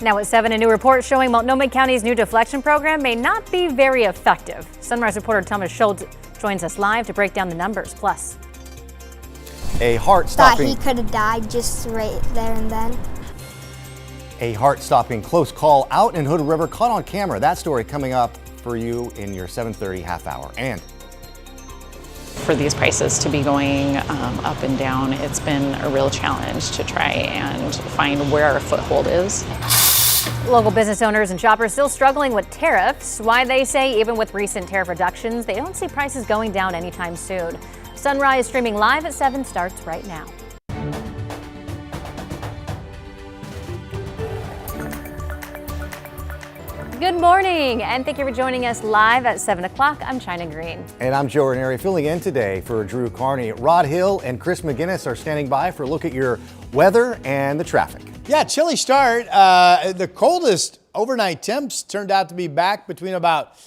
Now at 7, a new report showing Multnomah County's new deflection program may not be very effective. Sunrise reporter Thomas Schultz joins us live to break down the numbers. Plus, a heart-stopping... Thought he could have died just right there and then. A heart-stopping close call out in Hood River caught on camera. That story coming up for you in your 7:30 half hour. And for these prices to be going up and down, it's been a real challenge to try and find where our foothold is. Local business owners and shoppers still struggling with tariffs. Why they say even with recent tariff reductions, they don't see prices going down anytime soon. Sunrise streaming live at 7 starts right now. Good morning, and thank you for joining us live at 7 o'clock. I'm China Green. And I'm Joe Ranieri, filling in today for Drew Carney. Rod Hill and Chris McGinnis are standing by for a look at your weather and the traffic. Yeah, chilly start. The coldest overnight temps turned out to be back between about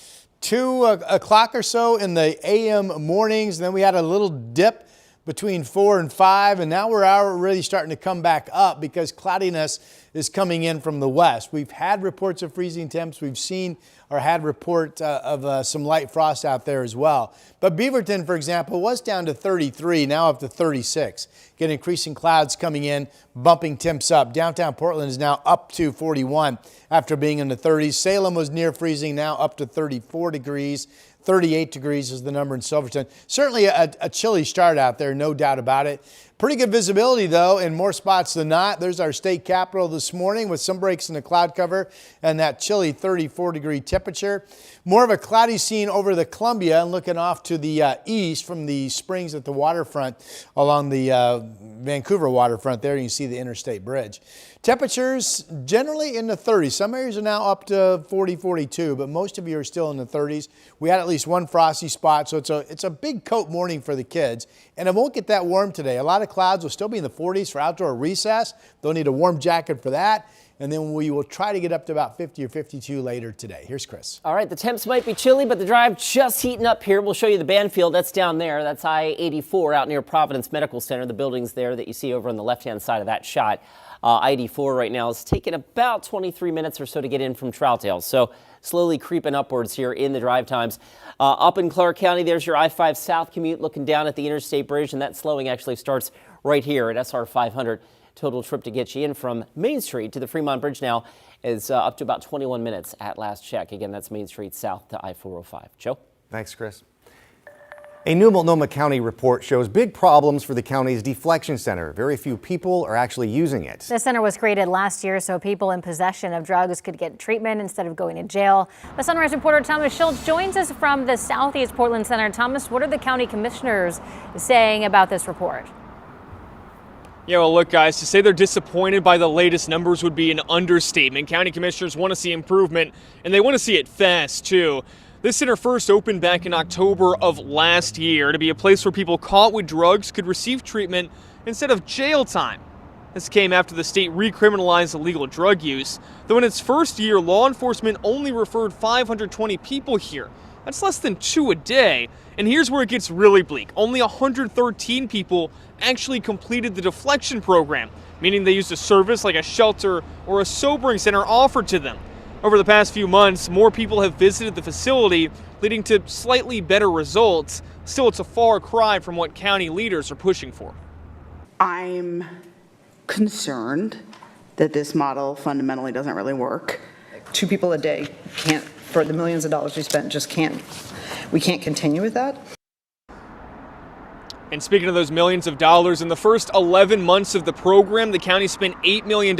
2 o'clock or so in the AM mornings. And then we had a little dip between 4 and 5, and now we're already starting to come back up because cloudiness is coming in from the west. We've had reports of freezing temps. We've seen or had report of some light frost out there as well. But Beaverton, for example, was down to 33, now up to 36. Get increasing clouds coming in, bumping temps up. Downtown Portland is now up to 41 after being in the 30s. Salem was near freezing, now up to 34 degrees. 38 degrees is the number in Silverton. Certainly a chilly start out there, no doubt about it. Pretty good visibility, though, in more spots than not. There's our state capitol this morning with some breaks in the cloud cover and that chilly 34-degree temperature. More of a cloudy scene over the Columbia and looking off to the east from the springs at the waterfront along the Vancouver waterfront there. You can see the interstate bridge. Temperatures generally in the 30s. Some areas are now up to 40, 42, but most of you are still in the 30s. We had at least one frosty spot, so it's a big coat morning for the kids. And it won't get that warm today. A lot of clouds will still be in the 40s for outdoor recess. They'll need a warm jacket for that. And then we will try to get up to about 50 or 52 later today. Here's Chris. All right, the temps might be chilly, but the drive just heating up here. We'll show you the Banfield. That's down there. That's I-84 out near Providence Medical Center. The building's there that you see over on the left-hand side of that shot. I-84 right now is taking about 23 minutes or so to get in from Troutdale. So slowly creeping upwards here in the drive times. Up in Clark County, there's your I-5 South commute looking down at the Interstate Bridge, and that slowing actually starts right here at SR 500. Total trip to get you in from Main Street to the Fremont Bridge now is up to about 21 minutes at last check. Again, that's Main Street south to I-405. Joe? Thanks, Chris. A new Multnomah County report shows big problems for the county's deflection center. Very few people are actually using it. The center was created last year so people in possession of drugs could get treatment instead of going to jail. The Sunrise reporter Thomas Schultz joins us from the Southeast Portland Center. Thomas, what are the county commissioners saying about this report? Yeah, well, look, guys, to say they're disappointed by the latest numbers would be an understatement. County commissioners want to see improvement, and they want to see it fast, too. This center first opened back in October of last year to be a place where people caught with drugs could receive treatment instead of jail time. This came after the state recriminalized illegal drug use. Though in its first year, law enforcement only referred 520 people here. That's less than 2 a day. And here's where it gets really bleak. Only 113 people actually completed the deflection program, meaning they used a service like a shelter or a sobering center offered to them. Over the past few months, more people have visited the facility, leading to slightly better results. Still, it's a far cry from what county leaders are pushing for. I'm concerned that this model fundamentally doesn't really work. 2 people a day can't, for the millions of dollars we spent, we can't continue with that. And speaking of those millions of dollars, in the first 11 months of the program, the county spent $8 million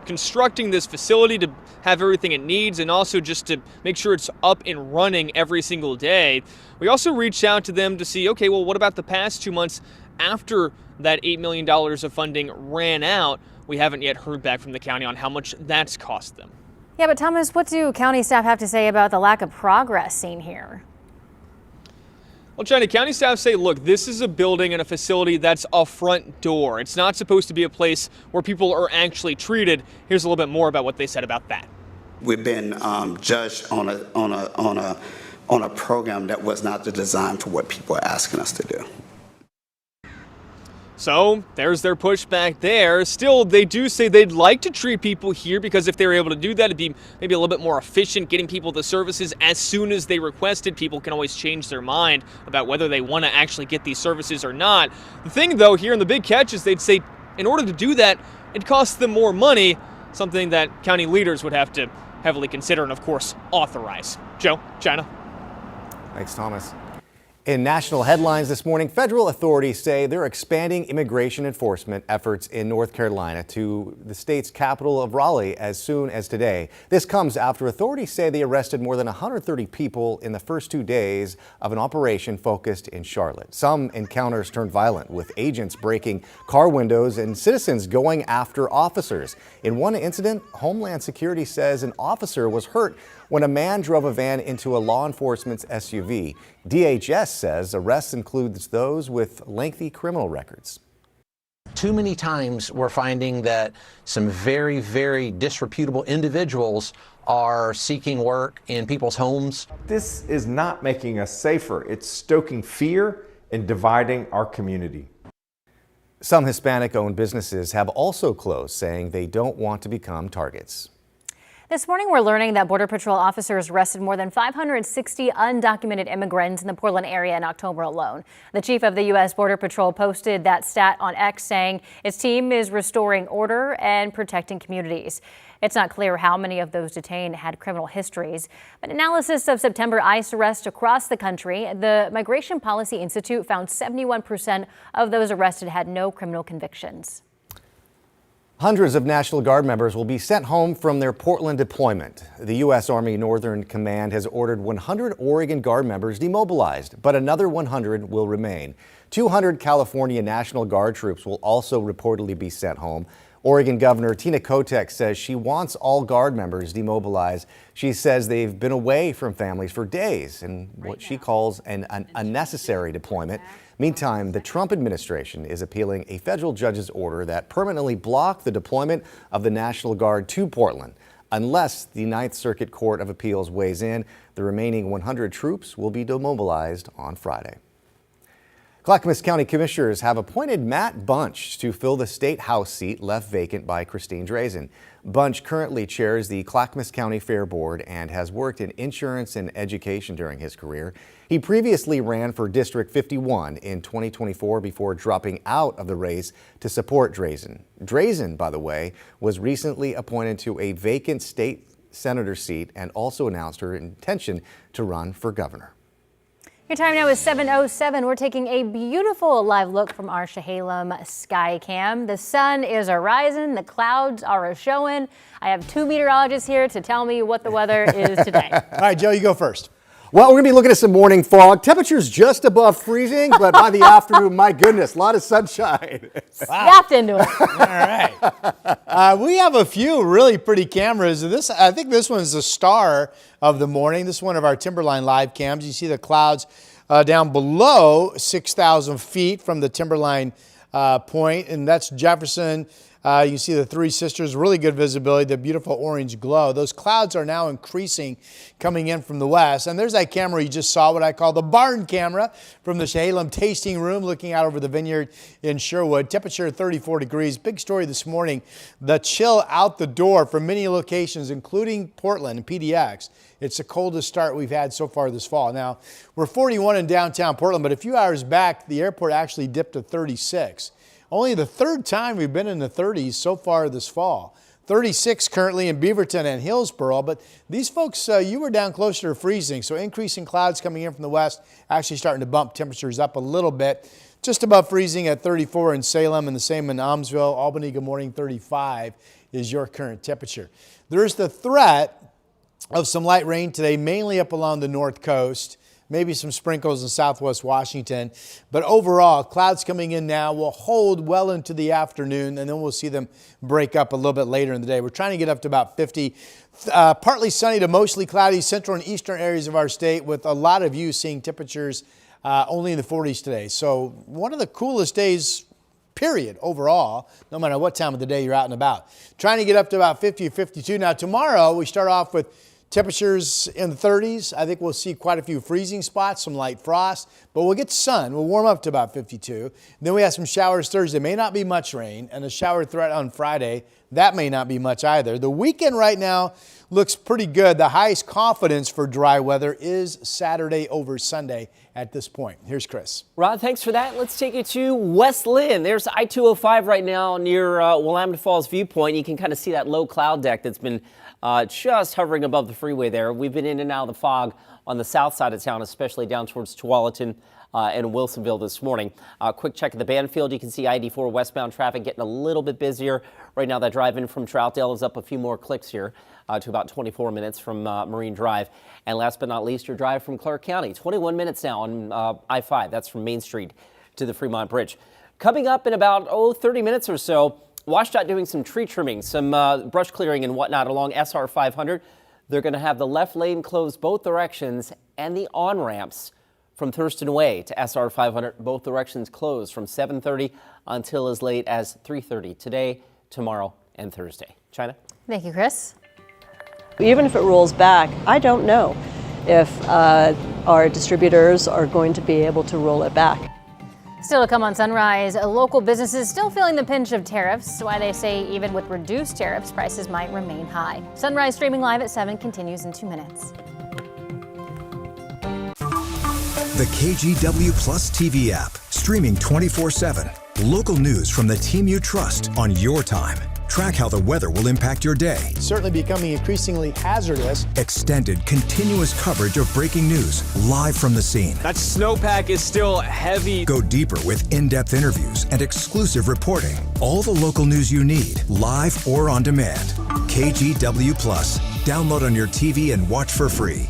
constructing this facility to have everything it needs and also just to make sure it's up and running every single day. We also reached out to them to see, okay, well, what about the past 2 months after that $8 million of funding ran out? We haven't yet heard back from the county on how much that's cost them. Yeah, but Thomas, what do county staff have to say about the lack of progress seen here? Well, China, county staff say, look, this is a building and a facility that's a front door. It's not supposed to be a place where people are actually treated. Here's a little bit more about what they said about that. We've been judged on a program that was not designed for what people are asking us to do. So there's their pushback there. Still, they do say they'd like to treat people here because if they were able to do that, it'd be maybe a little bit more efficient getting people the services as soon as they requested. People can always change their mind about whether they want to actually get these services or not. The thing, though, here in the big catch is they'd say in order to do that, it costs them more money, something that county leaders would have to heavily consider and, of course, authorize. Joe, China. Thanks, Thomas. In national headlines this morning, federal authorities say they're expanding immigration enforcement efforts in North Carolina to the state's capital of Raleigh as soon as today. This comes after authorities say they arrested more than 130 people in the first 2 days of an operation focused in Charlotte. Some encounters turned violent, with agents breaking car windows and citizens going after officers. In one incident, Homeland Security says an officer was hurt when a man drove a van into a law enforcement's SUV. DHS says arrests includes those with lengthy criminal records. Too many times we're finding that some very, very disreputable individuals are seeking work in people's homes. This is not making us safer. It's stoking fear and dividing our community. Some Hispanic-owned businesses have also closed, saying they don't want to become targets. This morning, we're learning that Border Patrol officers arrested more than 560 undocumented immigrants in the Portland area in October alone. The chief of the U.S. Border Patrol posted that stat on X, saying its team is restoring order and protecting communities. It's not clear how many of those detained had criminal histories, but analysis of September ICE arrests across the country, the Migration Policy Institute found 71% of those arrested had no criminal convictions. Hundreds of National Guard members will be sent home from their Portland deployment. The U.S. Army Northern Command has ordered 100 Oregon Guard members demobilized, but another 100 will remain. 200 California National Guard troops will also reportedly be sent home. Oregon Governor Tina Kotek says she wants all Guard members demobilized. She says they've been away from families for days in what she calls an unnecessary deployment. Meantime, the Trump administration is appealing a federal judge's order that permanently blocked the deployment of the National Guard to Portland. Unless the Ninth Circuit Court of Appeals weighs in, the remaining 100 troops will be demobilized on Friday. Clackamas County Commissioners have appointed Matt Bunch to fill the State House seat left vacant by Christine Drazen. Bunch currently chairs the Clackamas County Fair Board and has worked in insurance and education during his career. He previously ran for District 51 in 2024 before dropping out of the race to support Drazen. Drazen, by the way, was recently appointed to a vacant state senator seat and also announced her intention to run for governor. Your time now is 7:07. We're taking a beautiful live look from our Chehalem sky cam. The sun is a-rising, the clouds are a-showing. I have two meteorologists here to tell me what the weather is today. All right, Joe, you go first. Well, we're going to be looking at some morning fog. Temperatures just above freezing, but by the afternoon, my goodness, a lot of sunshine. Snapped into it. All right. We have a few really pretty cameras. I think this one's the star of the morning. This is one of our Timberline live cams. You see the clouds down below 6,000 feet from the Timberline point, and that's Jefferson. You see the Three Sisters, really good visibility, the beautiful orange glow. Those clouds are now increasing coming in from the west. And there's that camera you just saw, what I call the barn camera from the Chehalem tasting room looking out over the vineyard in Sherwood. Temperature 34 degrees. Big story this morning, the chill out the door from many locations, including Portland and PDX. It's the coldest start we've had so far this fall. Now, we're 41 in downtown Portland, but a few hours back, the airport actually dipped to 36. Only the third time we've been in the 30s so far this fall. 36 currently in Beaverton and Hillsboro, but these folks, you were down closer to freezing, so increasing clouds coming in from the west, actually starting to bump temperatures up a little bit. Just above freezing at 34 in Salem and the same in Almsville. Albany, good morning, 35 is your current temperature. There is the threat of some light rain today, mainly up along the north coast. Maybe some sprinkles in southwest Washington. But overall, clouds coming in now will hold well into the afternoon, and then we'll see them break up a little bit later in the day. We're trying to get up to about 50. Partly sunny to mostly cloudy central and eastern areas of our state, with a lot of you seeing temperatures only in the 40s today. So one of the coolest days, period, overall, no matter what time of the day you're out and about. Trying to get up to about 50 or 52. Now tomorrow, we start off with Temperatures in the 30s. I think we'll see quite a few freezing spots, some light frost, but we'll get sun. We'll warm up to about 52. Then we have some showers Thursday. May not be much rain, and a shower threat on Friday. That may not be much either. The weekend right now looks pretty good. The highest confidence for dry weather is Saturday over Sunday at this point. Here's Chris. Rod, thanks for that. Let's take you to West Lynn. There's I-205 right now near Willamette Falls Viewpoint. You can kind of see that low cloud deck that's been just hovering above the freeway there. We've been in and out of the fog on the south side of town, especially down towards Tualatin and Wilsonville this morning. Quick check of the Banfield. You can see I-84 westbound traffic getting a little bit busier. Right now, that drive in from Troutdale is up a few more clicks here to about 24 minutes from Marine Drive. And last but not least, your drive from Clark County, 21 minutes now on I-5. That's from Main Street to the Fremont Bridge. Coming up in about 30 minutes or so, WashDOT doing some tree trimming, some brush clearing and whatnot along SR 500. They're going to have the left lane closed both directions and the on-ramps from Thurston Way to SR 500, both directions closed from 7:30 until as late as 3:30 today, tomorrow, and Thursday. China? Thank you, Chris. Even if it rolls back, I don't know if our distributors are going to be able to roll it back. Still to come on Sunrise, local businesses still feeling the pinch of tariffs, why they say even with reduced tariffs, prices might remain high. Sunrise streaming live at 7 continues in 2 minutes. The KGW Plus TV app, streaming 24/7. Local news from the team you trust on your time. Track how the weather will impact your day. Certainly becoming increasingly hazardous. Extended, continuous coverage of breaking news live from the scene. That snowpack is still heavy. Go deeper with in-depth interviews and exclusive reporting. All the local news you need, live or on demand. KGW Plus. Download on your TV and watch for free.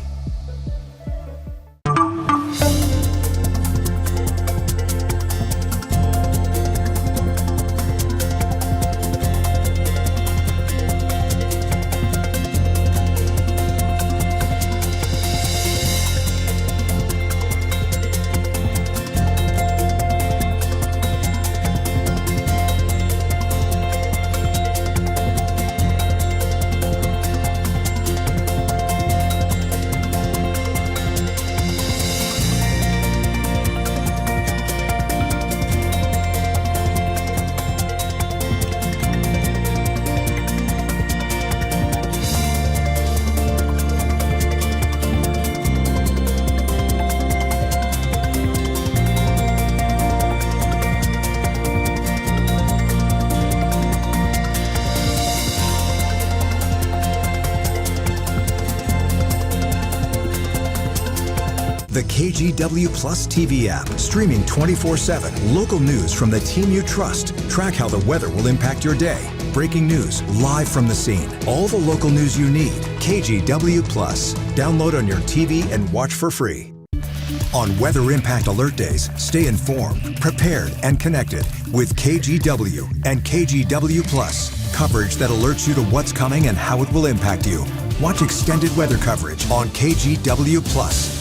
The KGW Plus TV app, streaming 24/7. Local news from the team you trust. Track how the weather will impact your day. Breaking news live from the scene. All the local news you need. KGW Plus. Download on your TV and watch for free. On Weather Impact Alert Days, stay informed, prepared, and connected with KGW and KGW Plus. Coverage that alerts you to what's coming and how it will impact you. Watch extended weather coverage on KGW Plus.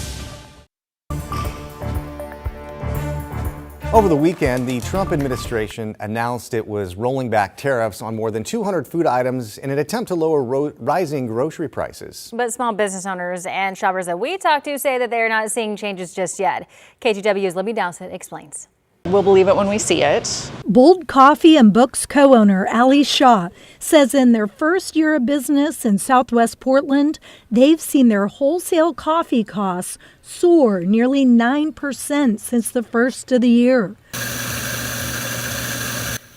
Over the weekend, the Trump administration announced it was rolling back tariffs on more than 200 food items in an attempt to lower rising grocery prices. But small business owners and shoppers that we talked to say that they're not seeing changes just yet. KGW's Libby Dowsett explains. We'll believe it when we see it. Bold Coffee and Books co-owner Ali Shaw says in their first year of business in Southwest Portland, they've seen their wholesale coffee costs soar nearly 9% since the first of the year.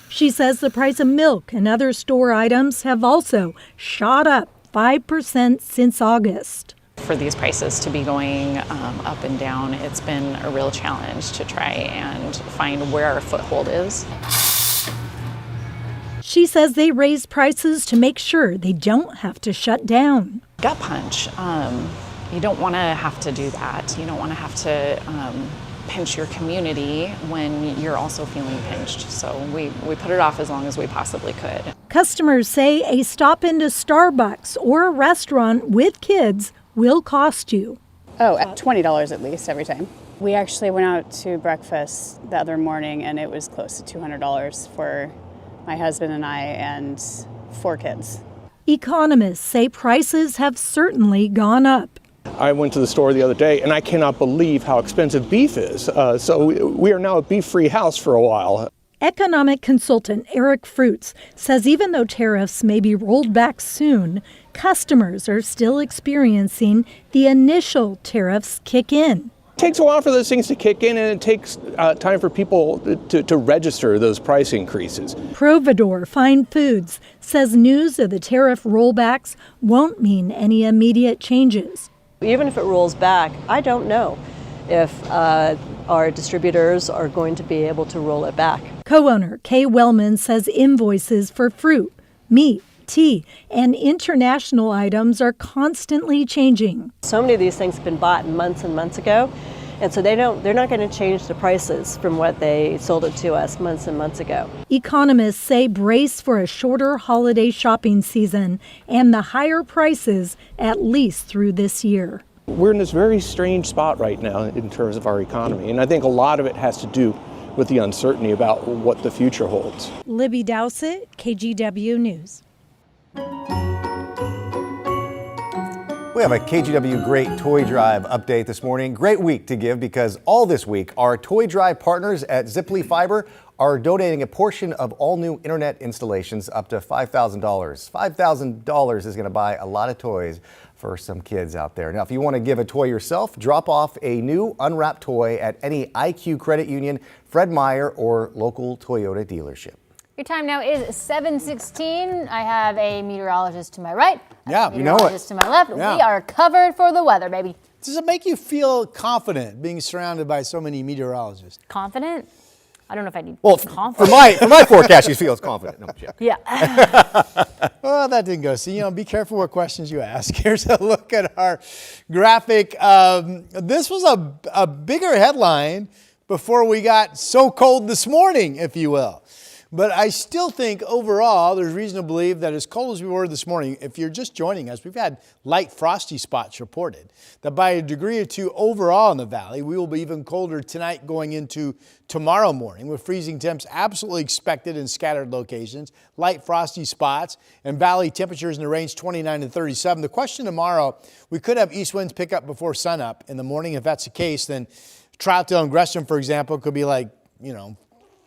She says the price of milk and other store items have also shot up 5% since August. For these prices to be going up and down, it's been a real challenge to try and find where our foothold is. She says they raised prices to make sure they don't have to shut down. Gut punch. You don't want to have to do that. You don't want to have to pinch your community when you're also feeling pinched. So we put it off as long as we possibly could. Customers say a stop into Starbucks or a restaurant with kids will cost you. Oh, $20 at least every time. We actually went out to breakfast the other morning and it was close to $200 for my husband and I and 4 kids. Economists say prices have certainly gone up. I went to the store the other day and I cannot believe how expensive beef is. So we are now a beef-free house for a while. Economic consultant Eric Fruits says even though tariffs may be rolled back soon, customers are still experiencing the initial tariffs kick in. It takes a while for those things to kick in, and it takes time for people to register those price increases. Providor Fine Foods says news of the tariff rollbacks won't mean any immediate changes. Even if it rolls back, I don't know if our distributors are going to be able to roll it back. Co-owner Kay Wellman says invoices for fruit, meat, tea, and international items are constantly changing. So many of these things have been bought months and months ago, and so they're not going to change the prices from what they sold it to us months and months ago. Economists say brace for a shorter holiday shopping season and the higher prices at least through this year. We're in this very strange spot right now in terms of our economy, and I think a lot of it has to do with the uncertainty about what the future holds. Libby Dowsett, KGW News. We have a KGW Great Toy Drive update this morning. Great week to give because all this week our Toy Drive partners at Ziply Fiber are donating a portion of all new internet installations up to $5,000. $5,000 is going to buy a lot of toys for some kids out there. Now, if you want to give a toy yourself, drop off a new unwrapped toy at any IQ Credit Union, Fred Meyer, or local Toyota dealership. Your time now is 7:16. I have a meteorologist to my right. Yeah, you know it. Meteorologist to my left. Yeah. We are covered for the weather, baby. Does it make you feel confident being surrounded by so many meteorologists? Confident? I don't know if I need Well, confident. for my forecast, she feels confident. No, Jack. Yeah. Well, that didn't go. So, be careful what questions you ask. Here's a look at our graphic. This was a bigger headline before we got so cold this morning, if you will. But I still think overall there's reason to believe that as cold as we were this morning, if you're just joining us, we've had light frosty spots reported. That by a degree or two overall in the valley, we will be even colder tonight going into tomorrow morning with freezing temps absolutely expected in scattered locations, light frosty spots, and valley temperatures in the range 29 to 37. The question tomorrow, we could have east winds pick up before sunup in the morning. If that's the case, then Troutdale and Gresham, for example, could be like,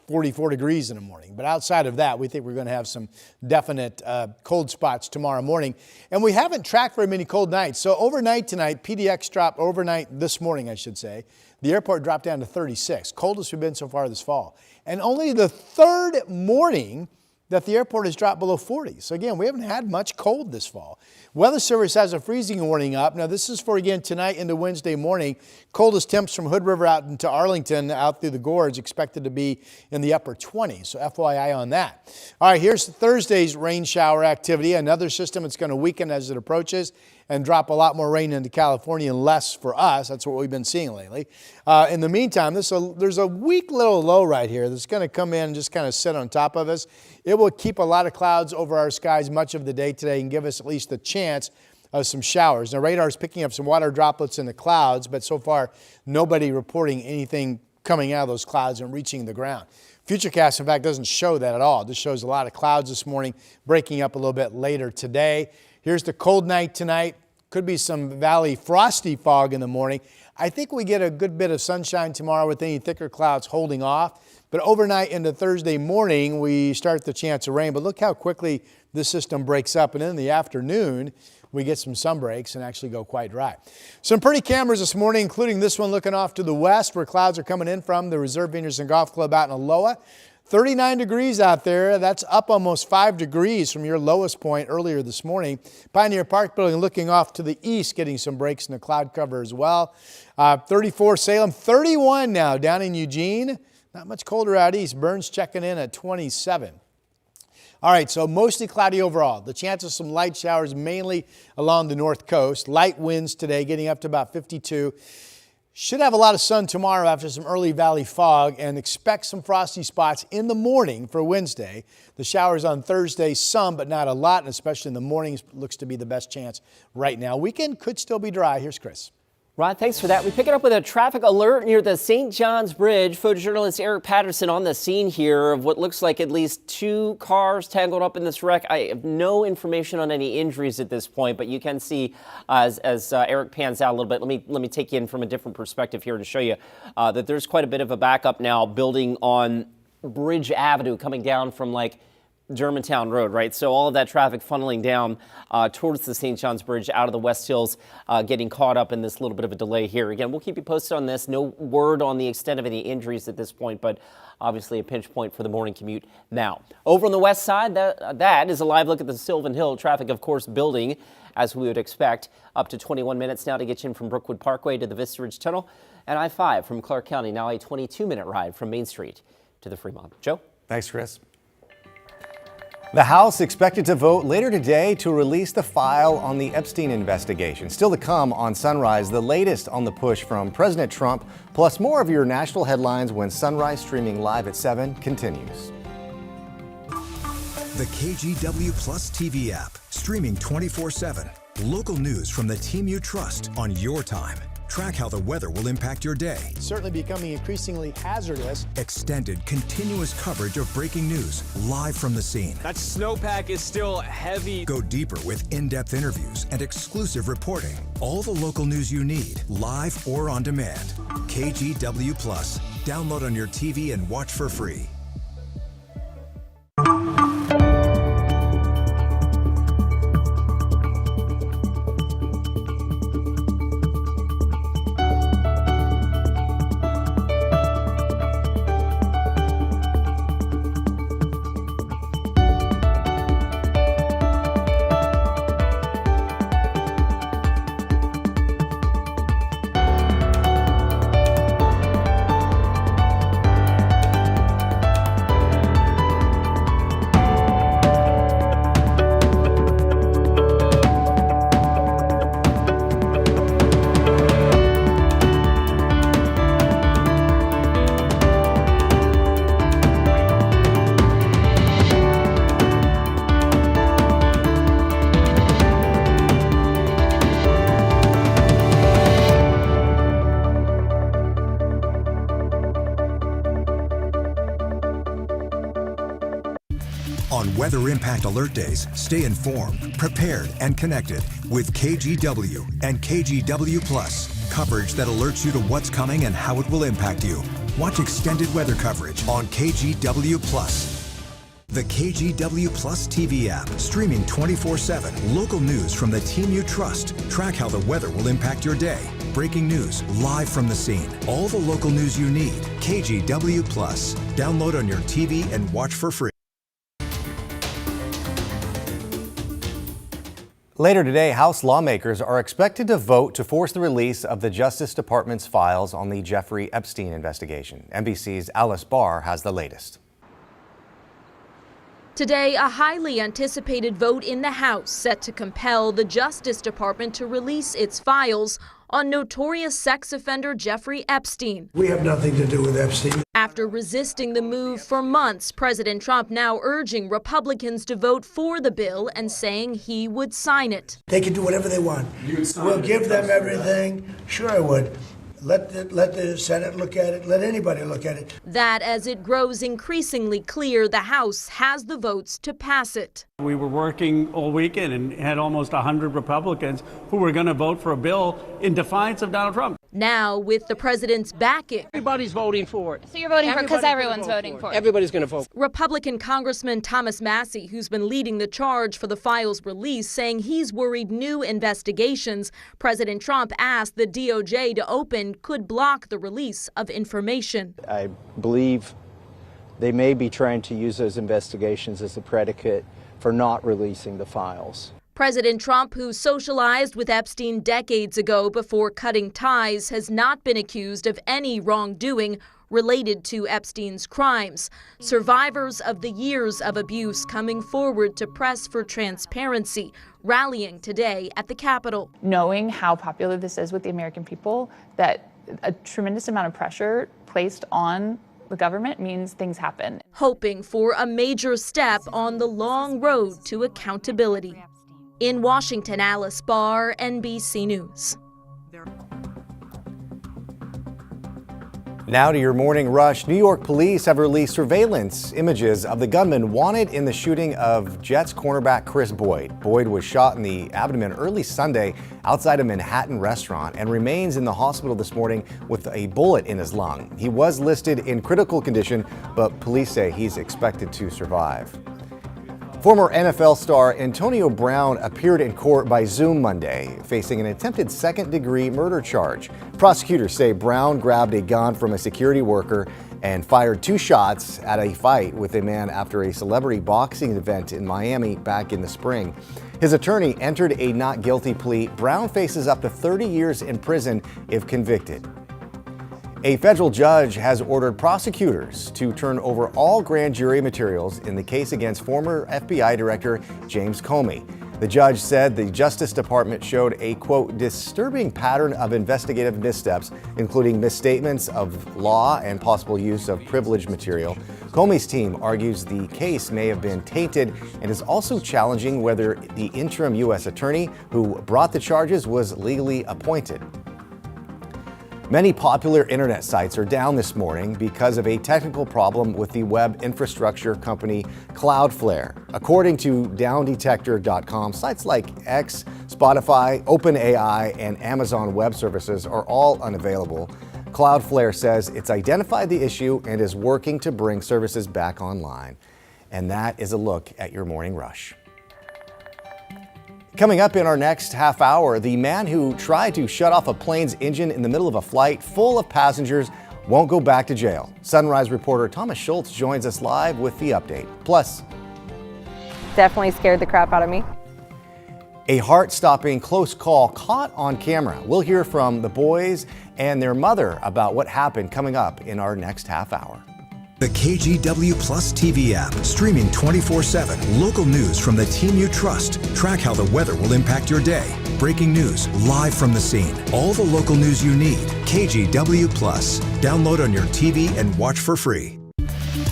44 degrees in the morning. But outside of that, we think we're going to have some definite cold spots tomorrow morning. And we haven't tracked very many cold nights. So overnight tonight, PDX dropped overnight this morning, I should say. The airport dropped down to 36, coldest we've been so far this fall. And only the third morning that the airport has dropped below 40. So again, we haven't had much cold this fall. Weather Service has a freezing warning up. Now this is for, again, tonight into Wednesday morning. Coldest temps from Hood River out into Arlington, out through the gorge, expected to be in the upper 20s. So FYI on that. All right, here's Thursday's rain shower activity. Another system that's going to weaken as it approaches and drop a lot more rain into California and less for us. That's what we've been seeing lately. In the meantime, there's a weak little low right here that's going to come in and just kind of sit on top of us. It will keep a lot of clouds over our skies much of the day today and give us at least a chance of some showers. Now, radar is picking up some water droplets in the clouds, but so far, nobody reporting anything coming out of those clouds and reaching the ground. Futurecast, in fact, doesn't show that at all. It just shows a lot of clouds this morning, breaking up a little bit later today. Here's the cold night tonight. Could be some valley frosty fog in the morning. I think we get a good bit of sunshine tomorrow with any thicker clouds holding off. But overnight into Thursday morning, we start the chance of rain. But look how quickly this system breaks up. And in the afternoon, we get some sun breaks and actually go quite dry. Some pretty cameras this morning, including this one looking off to the west where clouds are coming in from the Reserve Vineyards and Golf Club out in Aloha. 39 degrees out there. That's up almost 5 degrees from your lowest point earlier this morning. Pioneer Park Building looking off to the east, getting some breaks in the cloud cover as well. 34 Salem, 31 now down in Eugene. Not much colder out east. Burns checking in at 27. All right, so mostly cloudy overall. The chance of some light showers mainly along the north coast. Light winds today getting up to about 52. Should have a lot of sun tomorrow after some early valley fog, and expect some frosty spots in the morning for Wednesday. The showers on Thursday, some but not a lot, and especially in the mornings looks to be the best chance right now. Weekend could still be dry. Here's Chris. Rod, thanks for that. We pick it up with a traffic alert near the St. John's Bridge. Photojournalist Eric Patterson on the scene here of what looks like at least 2 cars tangled up in this wreck. I have no information on any injuries at this point, but you can see as Eric pans out a little bit. Let me take you in from a different perspective here to show you that there's quite a bit of a backup now building on Bridge Avenue coming down from like Germantown Road, right? So all of that traffic funneling down towards the St. John's Bridge out of the West Hills, getting caught up in this little bit of a delay here. Again, we'll keep you posted on this. No word on the extent of any injuries at this point, but obviously a pinch point for the morning commute now. Over on the west side, that is a live look at the Sylvan Hill. Traffic, of course, building as we would expect. Up to 21 minutes now to get you in from Brookwood Parkway to the Vista Ridge Tunnel, and I-5 from Clark County, now a 22-minute ride from Main Street to the Fremont. Joe? Thanks, Chris. The House expected to vote later today to release the file on the Epstein investigation. Still to come on Sunrise, the latest on the push from President Trump, plus more of your national headlines when Sunrise streaming live at 7 continues. The KGW Plus TV app, streaming 24/7. Local news from the team you trust on your time. Track how the weather will impact your day. Certainly becoming increasingly hazardous. Extended, continuous coverage of breaking news live from the scene. That snowpack is still heavy. Go deeper with in-depth interviews and exclusive reporting. All the local news you need, live or on demand. KGW Plus. Download on your TV and watch for free. On Weather Impact Alert Days, stay informed, prepared, and connected with KGW and KGW Plus. Coverage that alerts you to what's coming and how it will impact you. Watch extended weather coverage on KGW Plus. The KGW Plus TV app, streaming 24/7. Local news from the team you trust. Track how the weather will impact your day. Breaking news live from the scene. All the local news you need. KGW Plus. Download on your TV and watch for free. Later today, House lawmakers are expected to vote to force the release of the Justice Department's files on the Jeffrey Epstein investigation. NBC's Alice Barr has the latest. Today, a highly anticipated vote in the House set to compel the Justice Department to release its files on notorious sex offender Jeffrey Epstein. We have nothing to do with Epstein. After resisting the move for months, President Trump now urging Republicans to vote for the bill and saying he would sign it. They can do whatever they want. We'll give them everything. Sure, I would. Let the Senate look at it. Let anybody look at it. That as it grows increasingly clear the House has the votes to pass it. We were working all weekend and had almost 100 Republicans who were going to vote for a bill in defiance of Donald Trump. Now, with the president's backing, everybody's voting for it. So you're voting for it because everyone's voting for it. Everybody's going to vote. Republican Congressman Thomas Massie, who's been leading the charge for the files release, saying he's worried new investigations President Trump asked the DOJ to open could block the release of information. I believe they may be trying to use those investigations as a predicate for not releasing the files. President Trump, who socialized with Epstein decades ago before cutting ties, has not been accused of any wrongdoing related to Epstein's crimes. Survivors of the years of abuse coming forward to press for transparency, rallying today at the Capitol. Knowing how popular this is with the American people, that a tremendous amount of pressure placed on the government means things happen. Hoping for a major step on the long road to accountability. In Washington, Alice Barr, NBC News. Now to your morning rush. New York police have released surveillance images of the gunman wanted in the shooting of Jets cornerback Chris Boyd. Boyd was shot in the abdomen early Sunday outside a Manhattan restaurant and remains in the hospital this morning with a bullet in his lung. He was listed in critical condition, but police say he's expected to survive. Former NFL star Antonio Brown appeared in court by Zoom Monday, facing an attempted second-degree murder charge. Prosecutors say Brown grabbed a gun from a security worker and fired 2 shots at a fight with a man after a celebrity boxing event in Miami back in the spring. His attorney entered a not guilty plea. Brown faces up to 30 years in prison if convicted. A federal judge has ordered prosecutors to turn over all grand jury materials in the case against former FBI Director James Comey. The judge said the Justice Department showed a, quote, disturbing pattern of investigative missteps, including misstatements of law and possible use of privileged material. Comey's team argues the case may have been tainted and is also challenging whether the interim U.S. attorney who brought the charges was legally appointed. Many popular internet sites are down this morning because of a technical problem with the web infrastructure company Cloudflare. According to downdetector.com, sites like X, Spotify, OpenAI, and Amazon Web Services are all unavailable. Cloudflare says it's identified the issue and is working to bring services back online. And that is a look at your morning rush. Coming up in our next half hour, the man who tried to shut off a plane's engine in the middle of a flight full of passengers won't go back to jail. Sunrise reporter Thomas Schultz joins us live with the update. Plus, definitely scared the crap out of me. A heart-stopping close call caught on camera. We'll hear from the boys and their mother about what happened coming up in our next half hour. The KGW Plus TV app, streaming 24/7. Local news from the team you trust. Track how the weather will impact your day. Breaking news live from the scene. All the local news you need. KGW Plus. Download on your TV and watch for free.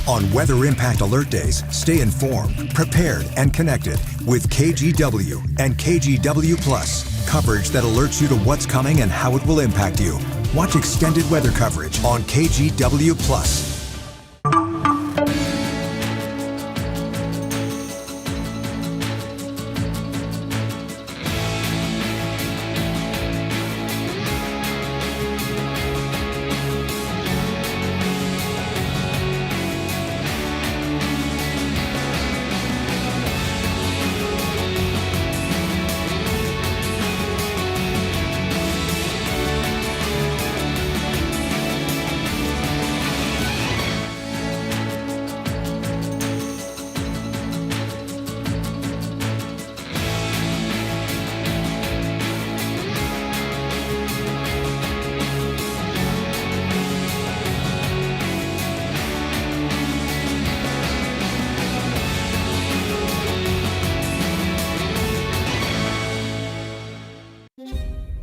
On Weather Impact Alert Days, stay informed, prepared, and connected with KGW and KGW Plus. Coverage that alerts you to what's coming and how it will impact you. Watch extended weather coverage on KGW Plus.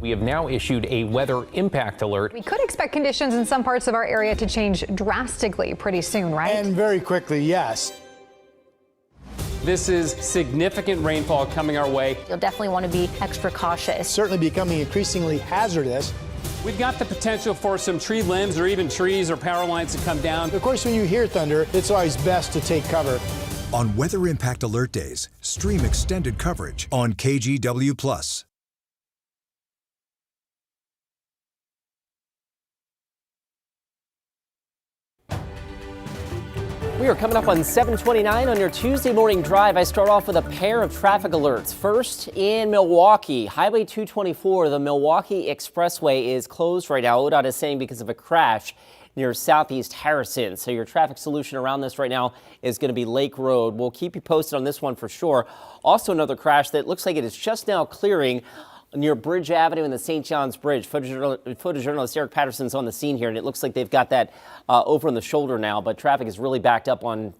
We have now issued a weather impact alert. We could expect conditions in some parts of our area to change drastically pretty soon, right? And very quickly, yes. This is significant rainfall coming our way. You'll definitely want to be extra cautious. Certainly becoming increasingly hazardous. We've got the potential for some tree limbs or even trees or power lines to come down. Of course, when you hear thunder, it's always best to take cover. On Weather Impact Alert Days, stream extended coverage on KGW Plus. We are coming up on 7:29 on your Tuesday morning drive. I start off with a pair of traffic alerts. First, in Milwaukee, Highway 224, the Milwaukee Expressway is closed right now. ODOT is saying because of a crash near Southeast Harrison. So your traffic solution around this right now is going to be Lake Road. We'll keep you posted on this one for sure. Also another crash that looks like it is just now clearing near Bridge Avenue and the St. John's Bridge. Photojournalist Eric Patterson's on the scene here, and it looks like they've got that over on the shoulder now, but traffic is really backed up on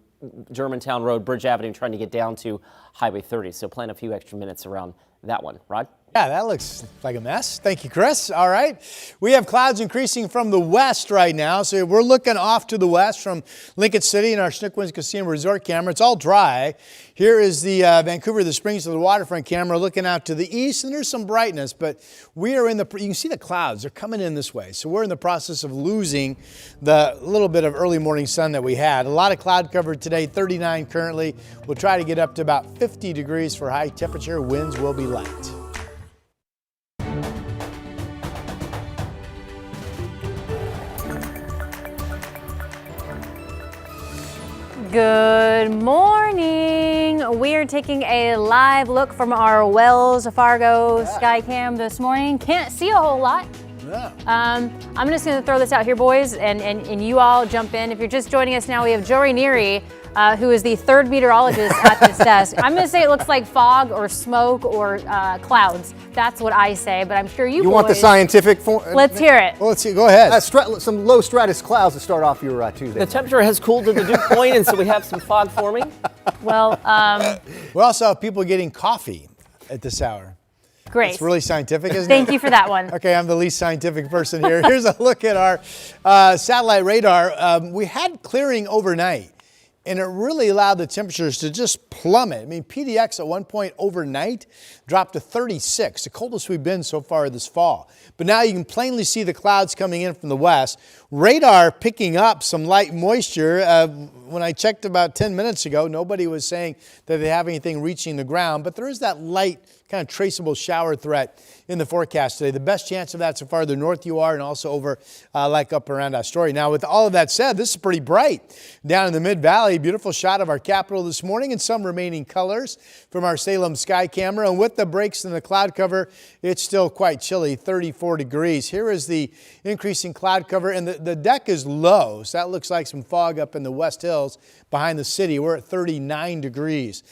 Germantown Road, Bridge Avenue, trying to get down to Highway 30. So plan a few extra minutes around that one. Rod? Yeah, that looks like a mess. Thank you, Chris. All right. We have clouds increasing from the west right now. So we're looking off to the west from Lincoln City in our Snook Winds Casino Resort camera. It's all dry. Here is the Vancouver, the Springs to the waterfront camera looking out to the east, and there's some brightness, but we are you can see the clouds. They're coming in this way. So we're in the process of losing the little bit of early morning sun that we had. A lot of cloud cover today, 39 currently. We'll try to get up to about 50 degrees for high temperature. Winds will be light. Good morning. We are taking a live look from our Wells Fargo Skycam this morning. Can't see a whole lot. Yeah. I'm just going to throw this out here, boys, and you all jump in. If you're just joining us now, we have Jory Neary, who is the third meteorologist at this desk. I'm going to say it looks like fog or smoke or clouds. That's what I say, but I'm sure you boys want the scientific form? Let's hear it. Well, let's see. Go ahead. Some low stratus clouds to start off your Tuesday. The temperature has cooled to the dew point, and so we have some fog forming. Well, we also have people getting coffee at this hour. Great. It's really scientific, isn't it? Thank you for that one. Okay, I'm the least scientific person here. Here's a look at our satellite radar. We had clearing overnight, and it really allowed the temperatures to just plummet. I mean, PDX at one point overnight dropped to 36, the coldest we've been so far this fall. But now you can plainly see the clouds coming in from the west. Radar picking up some light moisture. When I checked about 10 minutes ago, nobody was saying that they have anything reaching the ground, but there is that light kind of traceable shower threat in the forecast today. The best chance of that so far the north you are and also over like up around Astoria. Now with all of that said, this is pretty bright down in the mid-valley. Beautiful shot of our capital this morning and some remaining colors from our Salem sky camera. And with the breaks in the cloud cover, it's still quite chilly, 34 degrees. Here is the increasing cloud cover, and the deck is low, so that looks like some fog up in the West Hills behind the city. We're at 39 degrees.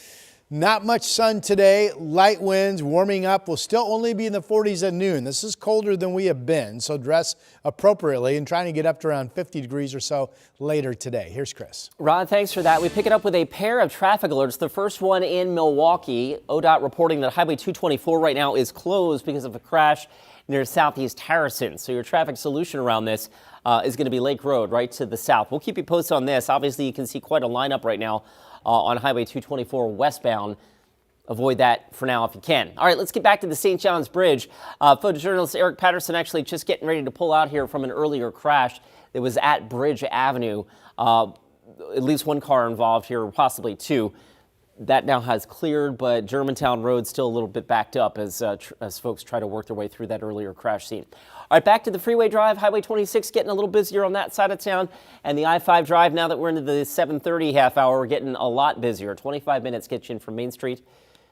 Not much sun today, light winds, warming up. We'll still only be in the 40s at noon. This is colder than we have been, so dress appropriately and trying to get up to around 50 degrees or so later today. Here's Chris. Rod, thanks for that. We pick it up with a pair of traffic alerts. The first one in Milwaukee. ODOT reporting that Highway 224 right now is closed because of a crash near Southeast Harrison. So your traffic solution around this is going to be Lake Road right to the south. We'll keep you posted on this. Obviously, you can see quite a lineup right now on Highway 224 westbound. Avoid that for now if you can. All right, let's get back to the St. John's Bridge. Photojournalist Eric Patterson actually just getting ready to pull out here from an earlier crash that was at Bridge Avenue. At least one car involved here, possibly two. That now has cleared, but Germantown Road still a little bit backed up as folks try to work their way through that earlier crash scene. All right, back to the freeway drive. Highway 26 getting a little busier on that side of town. And the I-5 drive, now that we're into the 7:30 half hour, we're getting a lot busier. 25 minutes gets you in from Main Street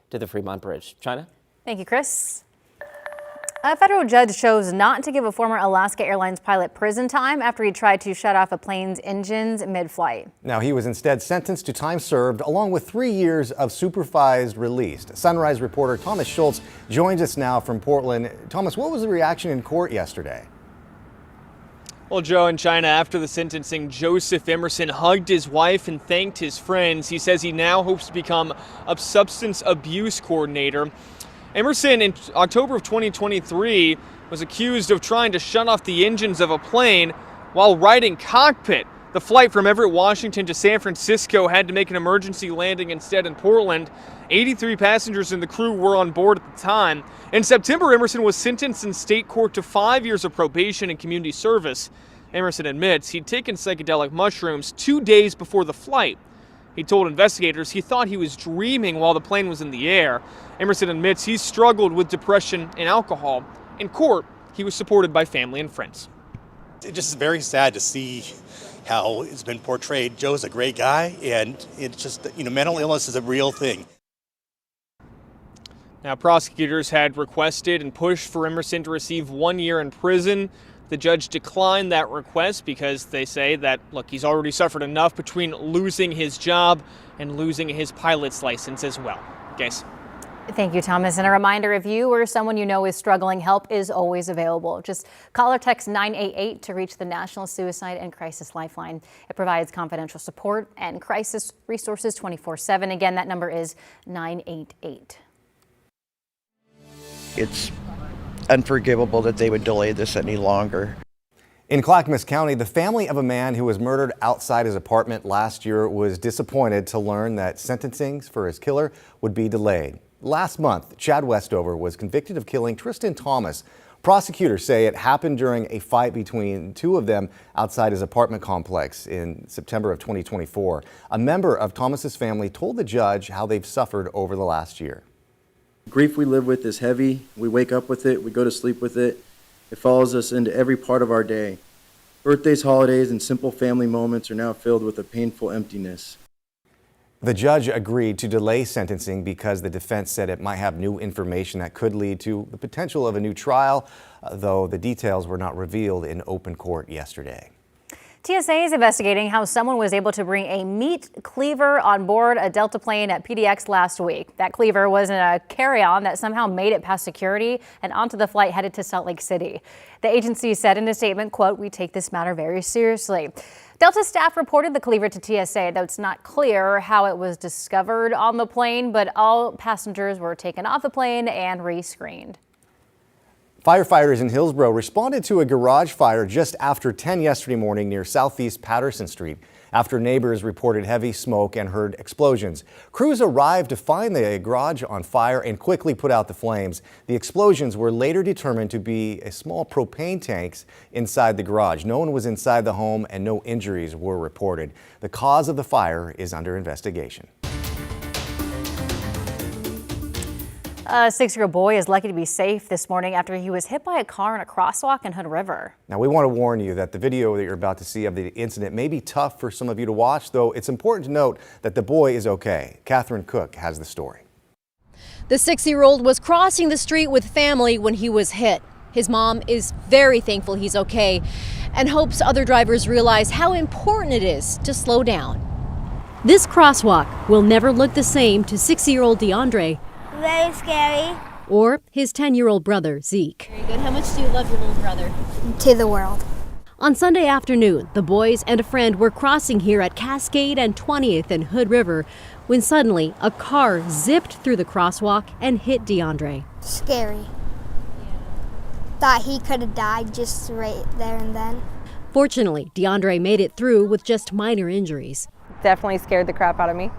to the Fremont Bridge. China? Thank you, Chris. A federal judge chose not to give a former Alaska Airlines pilot prison time after he tried to shut off a plane's engines mid-flight. Now, he was instead sentenced to time served along with 3 years of supervised release. Sunrise reporter Thomas Schultz joins us now from Portland. Thomas, what was the reaction in court yesterday? Well, Joe, in China, after the sentencing, Joseph Emerson hugged his wife and thanked his friends. He says he now hopes to become a substance abuse coordinator. Emerson, in October of 2023, was accused of trying to shut off the engines of a plane while riding cockpit. The flight from Everett, Washington to San Francisco had to make an emergency landing instead in Portland. 83 passengers and the crew were on board at the time. In September, Emerson was sentenced in state court to 5 years of probation and community service. Emerson admits he'd taken psychedelic mushrooms 2 days before the flight. He told investigators he thought he was dreaming while the plane was in the air. Emerson admits he struggled with depression and alcohol. In court, he was supported by family and friends. It's just very sad to see how it's been portrayed. Joe's a great guy, and it's just, mental illness is a real thing. Now, prosecutors had requested and pushed for Emerson to receive 1 year in prison. The judge declined that request because they say that, look, he's already suffered enough between losing his job and losing his pilot's license as well. Guys. Thank you, Thomas. And a reminder, if you or someone you know is struggling, help is always available. Just call or text 988 to reach the National Suicide and Crisis Lifeline. It provides confidential support and crisis resources 24/7. Again, that number is 988. It's unforgivable that they would delay this any longer. In Clackamas County, the family of a man who was murdered outside his apartment last year was disappointed to learn that sentencings for his killer would be delayed. Last month, Chad Westover was convicted of killing Tristan Thomas. Prosecutors say it happened during a fight between two of them outside his apartment complex in September of 2024. A member of Thomas's family told the judge how they've suffered over the last year. The grief we live with is heavy. We wake up with it. We go to sleep with it. It follows us into every part of our day. Birthdays, holidays, and simple family moments are now filled with a painful emptiness. The judge agreed to delay sentencing because the defense said it might have new information that could lead to the potential of a new trial, though the details were not revealed in open court yesterday. TSA is investigating how someone was able to bring a meat cleaver on board a Delta plane at PDX last week. That cleaver was in a carry-on that somehow made it past security and onto the flight headed to Salt Lake City. The agency said in a statement, quote, "We take this matter very seriously." Delta staff reported the cleaver to TSA, though it's not clear how it was discovered on the plane, but all passengers were taken off the plane and re-screened. Firefighters in Hillsborough responded to a garage fire just after 10 yesterday morning near Southeast Patterson Street after neighbors reported heavy smoke and heard explosions. Crews arrived to find the garage on fire and quickly put out the flames. The explosions were later determined to be a small propane tanks inside the garage. No one was inside the home and no injuries were reported. The cause of the fire is under investigation. A 6-year-old boy is lucky to be safe this morning after he was hit by a car in a crosswalk in Hood River. Now, we want to warn you that the video that you're about to see of the incident may be tough for some of you to watch, though it's important to note that the boy is okay. Catherine Cook has the story. The 6-year-old was crossing the street with family when he was hit. His mom is very thankful he's okay and hopes other drivers realize how important it is to slow down. This crosswalk will never look the same to 6-year-old DeAndre. Very scary. Or his 10-year-old brother, Zeke. Very good. How much do you love your little brother? To the world. On Sunday afternoon, the boys and a friend were crossing here at Cascade and 20th and Hood River when suddenly a car zipped through the crosswalk and hit DeAndre. Scary. Thought he could have died just right there and then. Fortunately, DeAndre made it through with just minor injuries. Definitely scared the crap out of me.